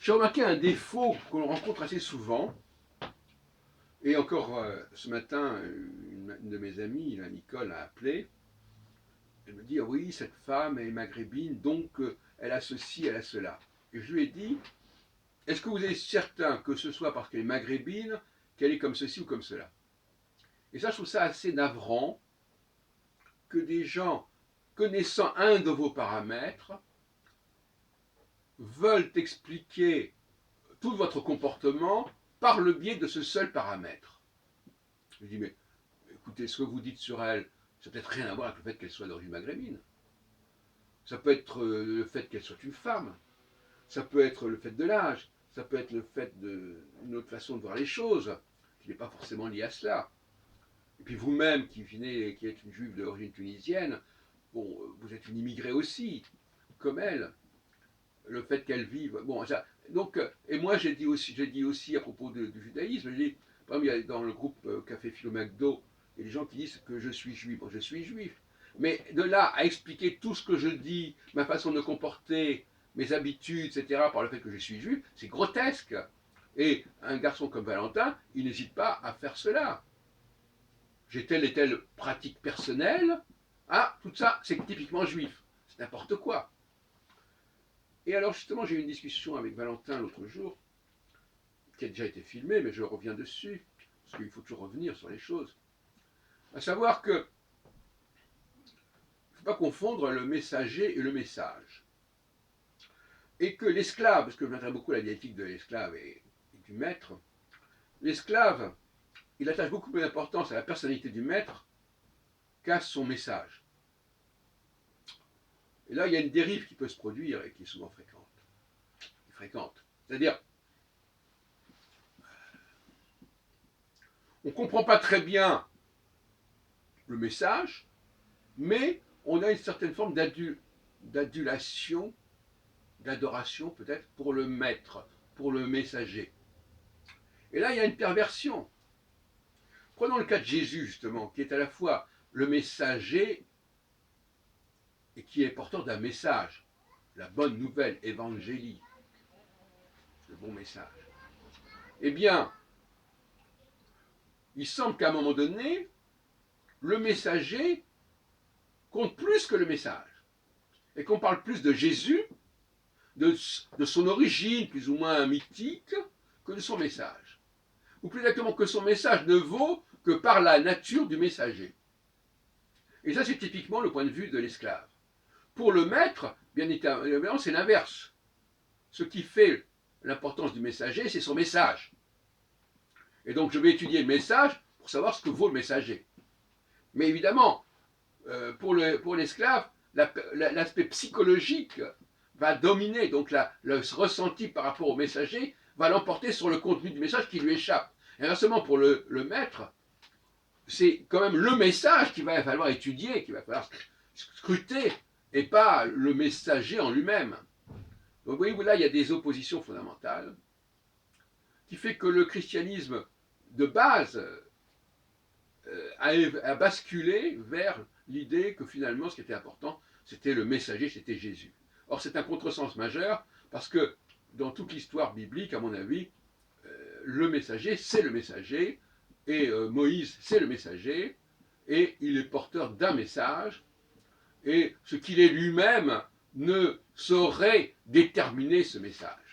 J'ai remarqué un défaut qu'on rencontre assez souvent, et encore ce matin, une de mes amies, la Nicole, a appelé. Elle me dit, ah oui, cette femme est maghrébine, donc elle a ceci, elle a cela. Et je lui ai dit, est-ce que vous êtes certain que ce soit parce qu'elle est maghrébine, qu'elle est comme ceci ou comme cela? Et ça, je trouve ça assez navrant que des gens connaissant un de vos paramètres veulent expliquer tout votre comportement par le biais de ce seul paramètre. Je dis, mais écoutez, ce que vous dites sur elle, ça n'a peut-être rien à voir avec le fait qu'elle soit d'origine maghrébine. Ça peut être le fait qu'elle soit une femme, ça peut être le fait de l'âge, ça peut être le fait d'une autre façon de voir les choses, qui n'est pas forcément liée à cela. Et puis vous-même, qui êtes une juive d'origine tunisienne, bon, vous êtes une immigrée aussi, comme elle. Le fait qu'elle vive, bon, ça, donc, et moi j'ai dit aussi à propos du judaïsme, j'ai dit, par exemple, il y a dans le groupe Café Philo McDo, il y a des gens qui disent que je suis juif. Bon, je suis juif. Mais de là à expliquer tout ce que je dis, ma façon de comporter, mes habitudes, etc., par le fait que je suis juif, c'est grotesque. Et un garçon comme Valentin, il n'hésite pas à faire cela. J'ai telle et telle pratique personnelle. Ah, tout ça, c'est typiquement juif. C'est n'importe quoi. Et alors justement, j'ai eu une discussion avec Valentin l'autre jour, qui a déjà été filmée, mais je reviens dessus, parce qu'il faut toujours revenir sur les choses. À savoir que il ne faut pas confondre le messager et le message. Et que l'esclave, parce que je m'intéresse beaucoup à la dialectique de l'esclave et du maître, l'esclave, il attache beaucoup plus d'importance à la personnalité du maître qu'à son message. Et là, il y a une dérive qui peut se produire et qui est souvent fréquente. C'est-à-dire, on ne comprend pas très bien le message, mais on a une certaine forme d'adulation, d'adoration peut-être pour le maître, pour le messager. Et là, il y a une perversion. Prenons le cas de Jésus, justement, qui est à la fois le messager et qui est porteur d'un message, la bonne nouvelle évangélique, le bon message. Eh bien, il semble qu'à un moment donné, le messager compte plus que le message. Et qu'on parle plus de Jésus, de son origine plus ou moins mythique, que de son message. Ou plus exactement que son message ne vaut que par la nature du messager. Et ça, c'est typiquement le point de vue de l'esclave. Pour le maître, bien évidemment, c'est l'inverse. Ce qui fait l'importance du messager, c'est son message. Et donc, je vais étudier le message pour savoir ce que vaut le messager. Mais évidemment, pour l'esclave, l'aspect psychologique va dominer, donc le ressenti par rapport au messager va l'emporter sur le contenu du message qui lui échappe. Et inversement, pour le maître, c'est quand même le message qu'il va falloir étudier, qu'il va falloir scruter, et pas le messager en lui-même. Donc vous voyez, là, il y a des oppositions fondamentales qui fait que le christianisme de base a basculé vers l'idée que finalement, ce qui était important, c'était le messager, c'était Jésus. Or, c'est un contresens majeur, parce que dans toute l'histoire biblique, à mon avis, le messager, c'est le messager, et Moïse, c'est le messager, et il est porteur d'un message, et ce qu'il est lui-même ne saurait déterminer ce message.